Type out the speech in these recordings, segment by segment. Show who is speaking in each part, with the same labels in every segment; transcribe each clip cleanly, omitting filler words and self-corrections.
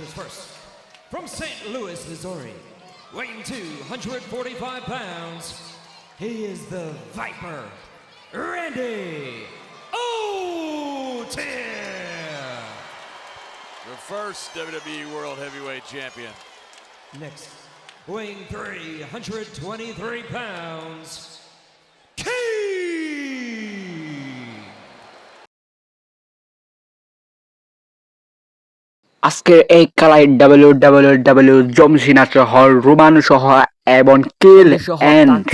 Speaker 1: enters first. From St. Louis, Missouri, weighing 245 pounds, he is the Viper, Randy Orton.
Speaker 2: The first WWE World Heavyweight Champion.
Speaker 1: Next, weighing 323 pounds, Kane.
Speaker 3: আজকের এই খেলায় WWE John সিনা সহ Romano সহ এবং কিল and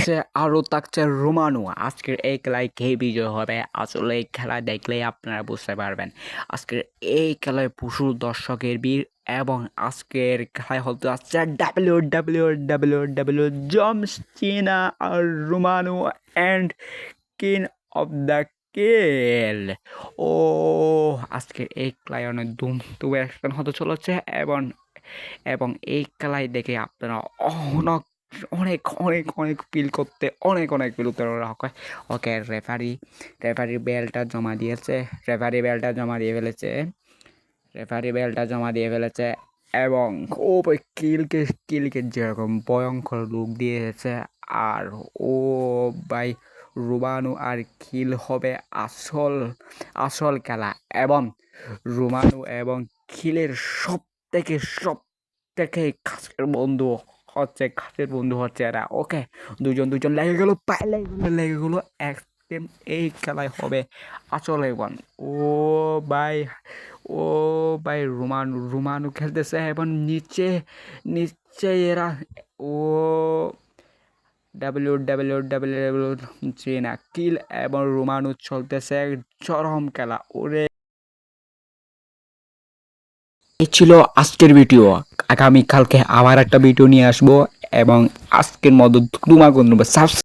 Speaker 3: থাকছে Romano. আজকের এই খেলায় কে বিজয় হবে আসলে এই খেলা দেখলে আপনারা বুঝতে পারবেন। আজকের এই খেলায় প্রচুর দর্শকের ভিড় এবং আজকের খেলায় হতে যাচ্ছে ডাব্লিউডাব্লিউই জন সিনা আর রোমানো and king of the kill. ও আজকের এই খেলায় অনেক ধুম অ্যাকশন হতে চলেছে এবং এবং এই খেলায় দেখে আপনারা অনেক অনেক অনেক অনেক ফিল করতে অনেক ফিল করতে ওকে রেফারি বেলটা জমা দিয়েছে, রেফারি বেলটা জমা দিয়ে ফেলেছে এবং ও ভাই কিলকে যেরকম ভয়ঙ্কর লুক দিয়েছে। আর ও ভাই রোমানো আর কিল হবে আসল খেলা এবং রোমানো এবং কিলের সব থেকে কাছের বন্ধু হচ্ছে এরা। ওকে দুজন লেগে গেল, লেগে গেলো একদম। এই খেলায় হবে আসল এবং ও ভাই রোমানো খেলতেছে এবং নিচে এরা ও ডাব্লিউডাব্লিউই চিনা কিল এবং রোমানো চলতেছে চরম খেলা। ওরে এই ছিল আজকের ভিডিও। আগামীকালকে আবার একটা ভিডিও নিয়ে আসবো এবং আজকের মতো তোমাকে